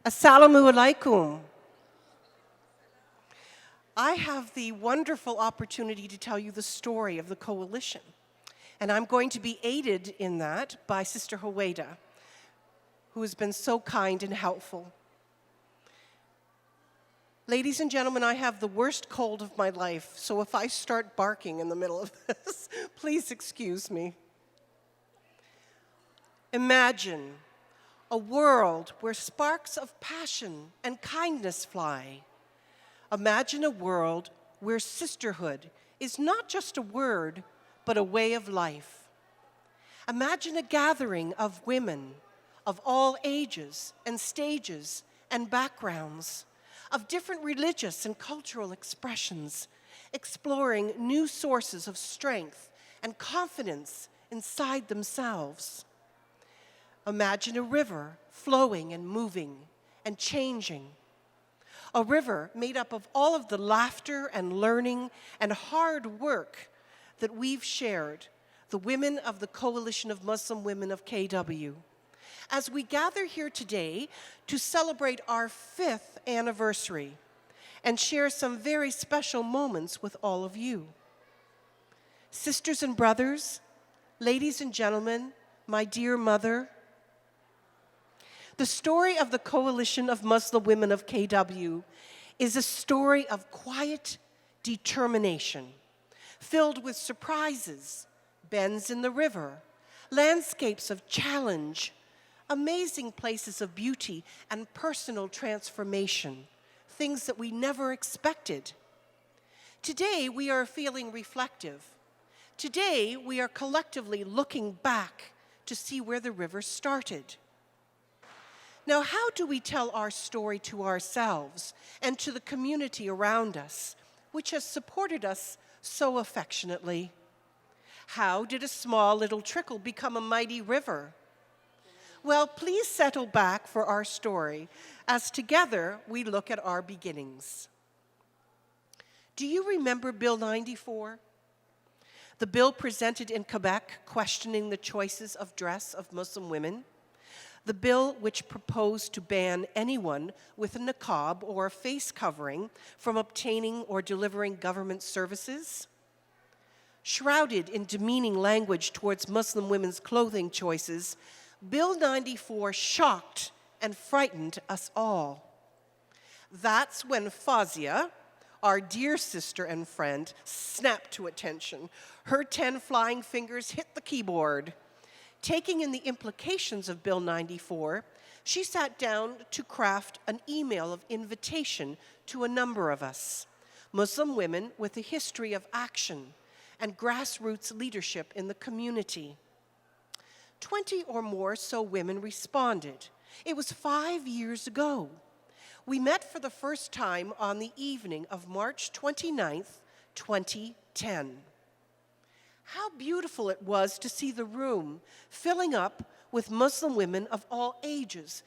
Assalamu alaikum. I have the wonderful opportunity to tell you the story of the coalition, and I'm going to be aided in that by Sister Huwaida, who has been so kind and helpful. Ladies and gentlemen, I have the worst cold of my life, so if I start barking in the middle of this, please excuse me. Imagine a world where sparks of passion and kindness fly. Imagine a world where sisterhood is not just a word, but a way of life. Imagine a gathering of women of all ages and stages and backgrounds, of different religious and cultural expressions, exploring new sources of strength and confidence inside themselves. Imagine a river flowing and moving and changing. A river made up of all of the laughter and learning and hard work that we've shared, the women of the Coalition of Muslim Women of KW. As we gather here today to celebrate our 5th anniversary and share some very special moments with all of you. Sisters and brothers, ladies and gentlemen, my dear mother, the story of the Coalition of Muslim Women of KW is a story of quiet determination, filled with surprises, bends in the river, landscapes of challenge, amazing places of beauty and personal transformation, things that we never expected. Today, we are feeling reflective. Today, we are collectively looking back to see where the river started. Now, how do we tell our story to ourselves and to the community around us, which has supported us so affectionately? How did a small little trickle become a mighty river? Well, please settle back for our story as together we look at our beginnings. Do you remember Bill 94? The bill presented in Quebec questioning the choices of dress of Muslim women? The bill which proposed to ban anyone with a niqab or a face covering from obtaining or delivering government services? Shrouded in demeaning language towards Muslim women's clothing choices, Bill 94 shocked and frightened us all. That's when Fazia, our dear sister and friend, snapped to attention. Her 10 flying fingers hit the keyboard. Taking in the implications of Bill 94, she sat down to craft an email of invitation to a number of us, Muslim women with a history of action and grassroots leadership in the community. 20 or more so women responded. It was 5 years ago. We met for the first time on the evening of March 29th, 2010. How beautiful it was to see the room filling up with Muslim women of all ages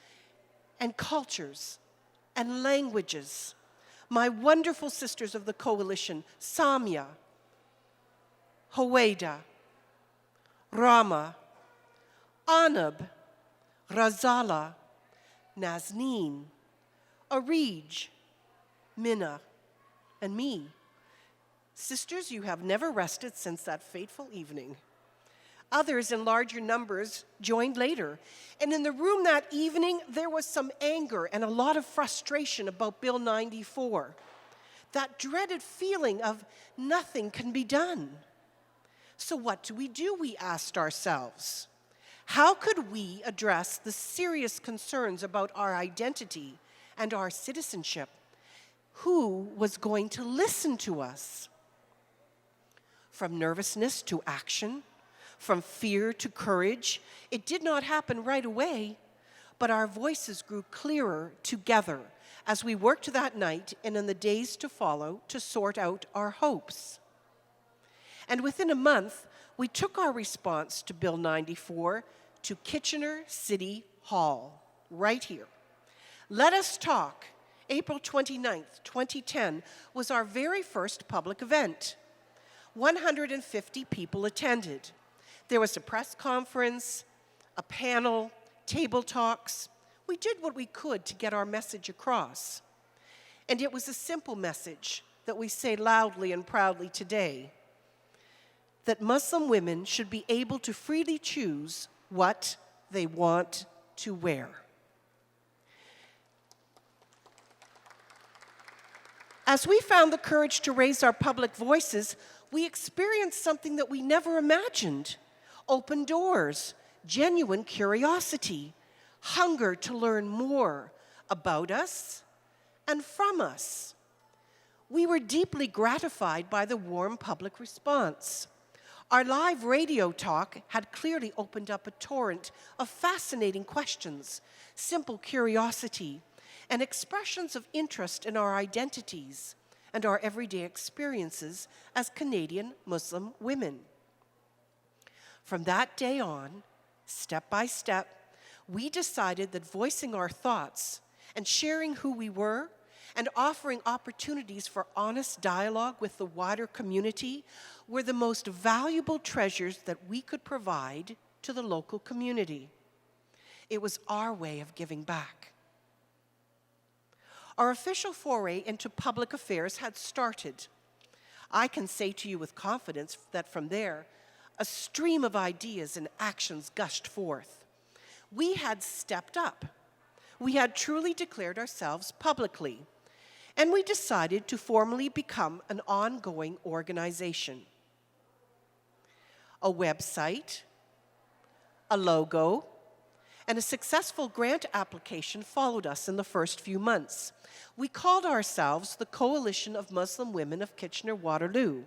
and cultures and languages. My wonderful sisters of the coalition, Samia, Huwaida, Rama, Anab, Razala, Nazneen, Arij, Minna, and me. Sisters, you have never rested since that fateful evening. Others in larger numbers joined later. And in the room that evening, there was some anger and a lot of frustration about Bill 94. That dreaded feeling of nothing can be done. So what do? We asked ourselves. How could we address the serious concerns about our identity and our citizenship? Who was going to listen to us? From nervousness to action, from fear to courage, it did not happen right away, but our voices grew clearer together as we worked that night and in the days to follow to sort out our hopes. And within a month, we took our response to Bill 94 to Kitchener City Hall, right here. Let Us Talk, April 29th, 2010, was our very first public event. 150 people attended. There was a press conference, a panel, table talks. We did what we could to get our message across. And it was a simple message that we say loudly and proudly today, that Muslim women should be able to freely choose what they want to wear. As we found the courage to raise our public voices, we experienced something that we never imagined: open doors, genuine curiosity, hunger to learn more about us and from us. We were deeply gratified by the warm public response. Our live radio talk had clearly opened up a torrent of fascinating questions, simple curiosity, and expressions of interest in our identities and our everyday experiences as Canadian Muslim women. From that day on, step by step, we decided that voicing our thoughts and sharing who we were and offering opportunities for honest dialogue with the wider community were the most valuable treasures that we could provide to the local community. It was our way of giving back. Our official foray into public affairs had started. I can say to you with confidence that from there, a stream of ideas and actions gushed forth. We had stepped up. We had truly declared ourselves publicly, and we decided to formally become an ongoing organization. A website, a logo, and a successful grant application followed us in the first few months. We called ourselves the Coalition of Muslim Women of Kitchener-Waterloo.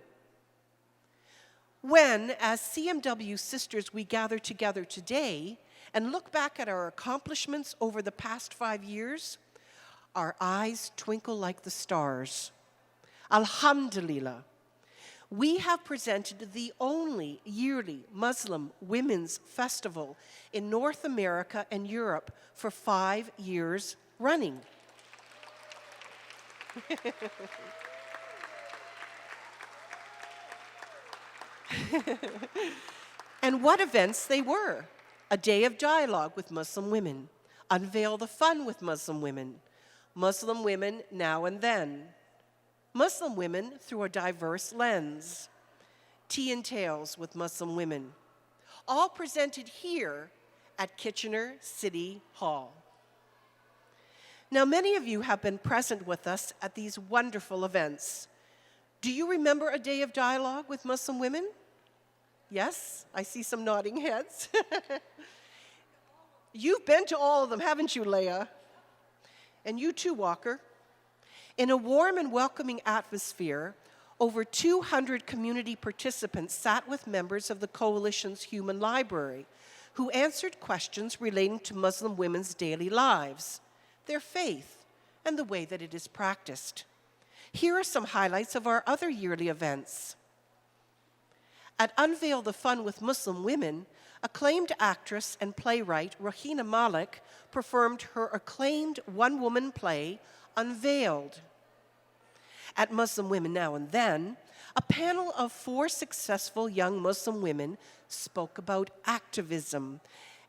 When, as CMW sisters, we gather together today and look back at our accomplishments over the past 5 years, our eyes twinkle like the stars. Alhamdulillah, we have presented the only yearly Muslim Women's Festival in North America and Europe for 5 years running. And what events they were. A day of dialogue with Muslim women, Unveil the Fun with Muslim women, Muslim women now and then, Muslim women through a diverse lens, Tea and Tales with Muslim women, all presented here at Kitchener City Hall. Now, many of you have been present with us at these wonderful events. Do you remember a day of dialogue with Muslim women? Yes, I see some nodding heads. You've been to all of them, haven't you, Leah? And you too, Walker. In a warm and welcoming atmosphere, over 200 community participants sat with members of the Coalition's Human Library, who answered questions relating to Muslim women's daily lives, their faith, and the way that it is practiced. Here are some highlights of our other yearly events. At Unveil the Fun with Muslim Women, acclaimed actress and playwright Rahina Malik performed her acclaimed one-woman play, Unveiled. At Muslim Women Now and Then, a panel of 4 successful young Muslim women spoke about activism,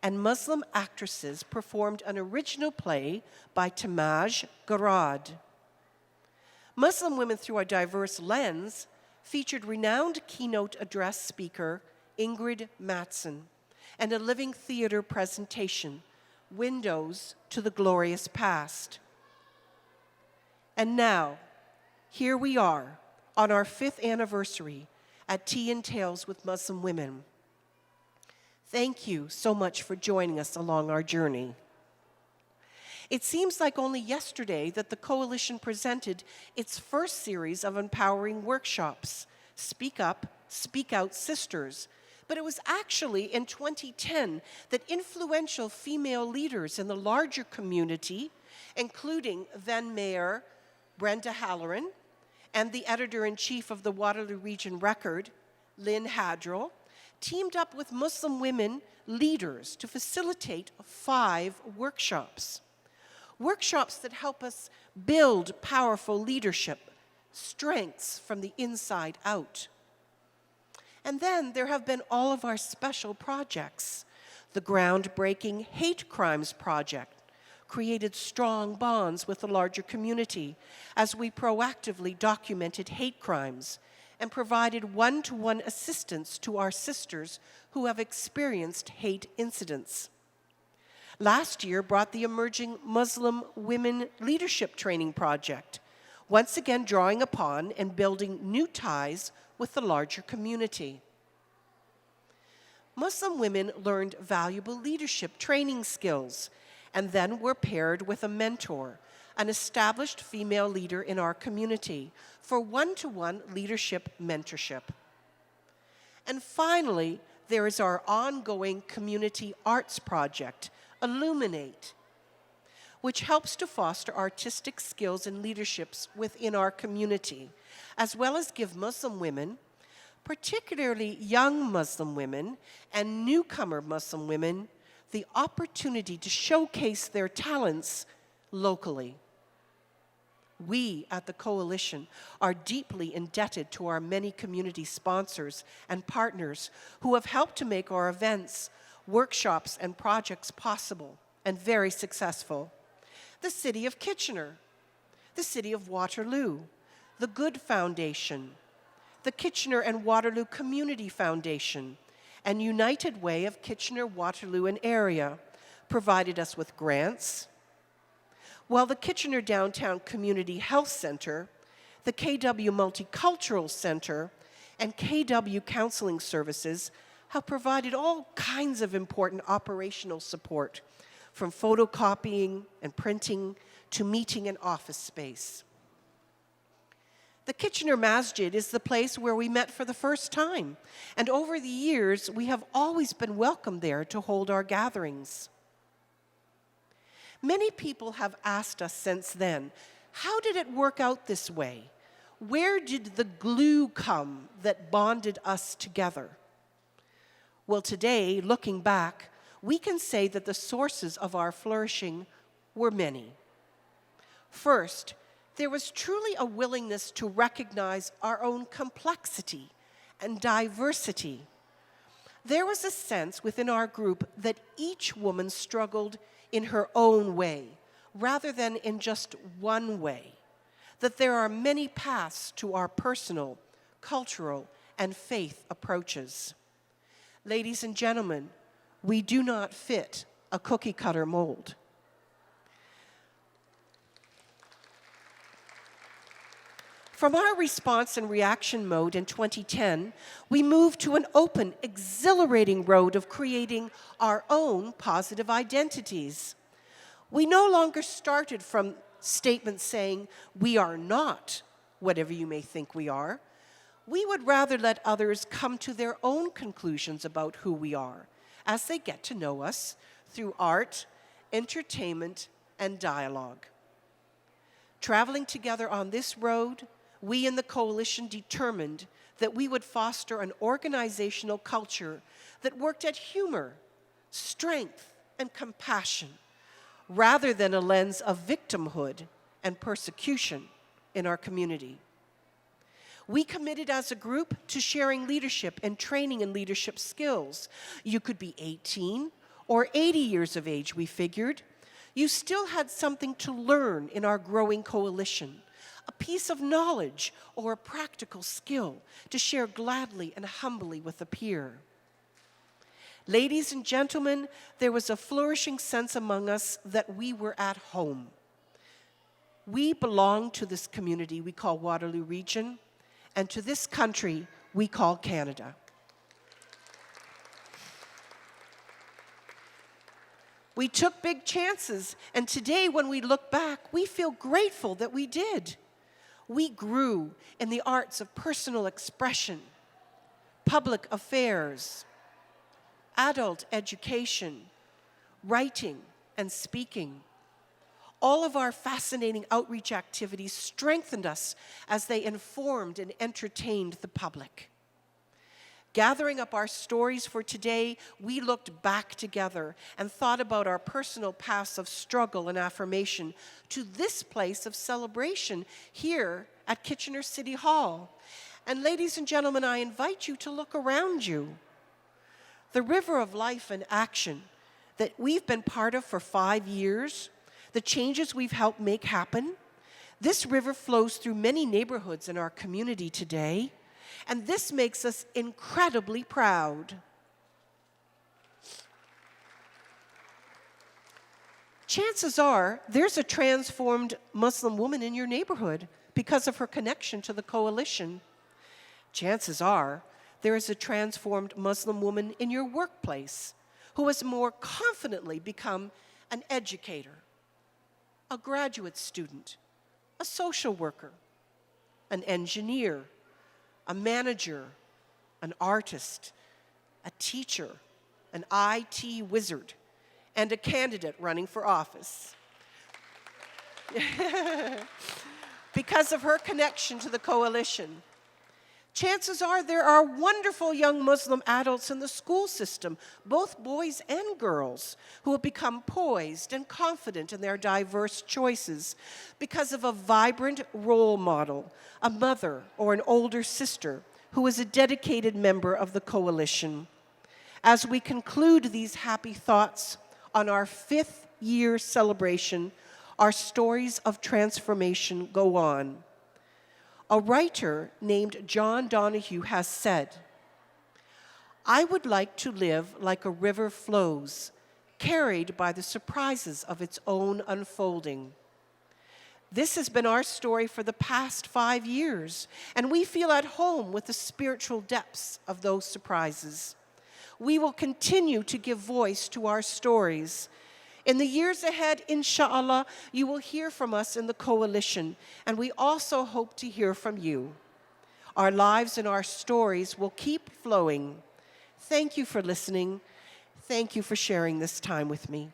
and Muslim actresses performed an original play by Tamaj Garad. Muslim Women Through a Diverse Lens featured renowned keynote address speaker Ingrid Mattson and a living theater presentation, Windows to the Glorious Past. And now, here we are on our 5th anniversary at Tea and Tales with Muslim Women. Thank you so much for joining us along our journey. It seems like only yesterday that the Coalition presented its first series of empowering workshops, Speak Up, Speak Out Sisters. But it was actually in 2010 that influential female leaders in the larger community, including then Mayor Brenda Halloran and the editor-in-chief of the Waterloo Region Record, Lynn Hadrell, teamed up with Muslim women leaders to facilitate 5 workshops. Workshops that help us build powerful leadership, strengths from the inside out. And then there have been all of our special projects. The groundbreaking Hate Crimes Project, created strong bonds with the larger community as we proactively documented hate crimes and provided one-to-one assistance to our sisters who have experienced hate incidents. Last year brought the Emerging Muslim Women Leadership Training Project, once again drawing upon and building new ties with the larger community. Muslim women learned valuable leadership training skills and then were paired with a mentor, an established female leader in our community, for one-to-one leadership mentorship. And finally, there is our ongoing community arts project, Illuminate, which helps to foster artistic skills and leaderships within our community, as well as give Muslim women, particularly young Muslim women and newcomer Muslim women, the opportunity to showcase their talents locally. We at the Coalition are deeply indebted to our many community sponsors and partners who have helped to make our events, workshops, and projects possible and very successful. The City of Kitchener, the City of Waterloo, the Good Foundation, the Kitchener and Waterloo Community Foundation, and United Way of Kitchener, Waterloo, and area provided us with grants, while the Kitchener Downtown Community Health Center, the KW Multicultural Center, and KW Counseling Services have provided all kinds of important operational support, from photocopying and printing to meeting and office space. The Kitchener Masjid is the place where we met for the first time, and over the years, we have always been welcome there to hold our gatherings. Many people have asked us since then, how did it work out this way? Where did the glue come that bonded us together? Well, today, looking back, we can say that the sources of our flourishing were many. First, there was truly a willingness to recognize our own complexity and diversity. There was a sense within our group that each woman struggled in her own way, rather than in just one way, that there are many paths to our personal, cultural, and faith approaches. Ladies and gentlemen, we do not fit a cookie-cutter mold. From our response and reaction mode in 2010, we moved to an open, exhilarating road of creating our own positive identities. We no longer started from statements saying, we are not whatever you may think we are. We would rather let others come to their own conclusions about who we are as they get to know us through art, entertainment, and dialogue. Traveling together on this road, we in the Coalition determined that we would foster an organizational culture that worked at humor, strength, and compassion, rather than a lens of victimhood and persecution in our community. We committed as a group to sharing leadership and training in leadership skills. You could be 18 or 80 years of age, we figured. You still had something to learn in our growing coalition, a piece of knowledge or a practical skill to share gladly and humbly with a peer. Ladies and gentlemen, there was a flourishing sense among us that we were at home. We belong to this community we call Waterloo Region, and to this country we call Canada. We took big chances, and today when we look back, we feel grateful that we did. We grew in the arts of personal expression, public affairs, adult education, writing, and speaking. All of our fascinating outreach activities strengthened us as they informed and entertained the public. Gathering up our stories for today, we looked back together and thought about our personal paths of struggle and affirmation to this place of celebration here at Kitchener City Hall. And ladies and gentlemen, I invite you to look around you. The river of life and action that we've been part of for 5 years, the changes we've helped make happen. This river flows through many neighborhoods in our community today, and this makes us incredibly proud. Chances are there's a transformed Muslim woman in your neighborhood because of her connection to the coalition. Chances are there is a transformed Muslim woman in your workplace who has more confidently become an educator, a graduate student, a social worker, an engineer, a manager, an artist, a teacher, an IT wizard, and a candidate running for office. Because of her connection to the coalition. Chances are there are wonderful young Muslim adults in the school system, both boys and girls, who have become poised and confident in their diverse choices because of a vibrant role model, a mother or an older sister who is a dedicated member of the coalition. As we conclude these happy thoughts on our 5th year celebration, our stories of transformation go on. A writer named John Donahue has said, "I would like to live like a river flows, carried by the surprises of its own unfolding." This has been our story for the past 5 years, and we feel at home with the spiritual depths of those surprises. We will continue to give voice to our stories. In the years ahead, inshallah, you will hear from us in the coalition, and we also hope to hear from you. Our lives and our stories will keep flowing. Thank you for listening. Thank you for sharing this time with me.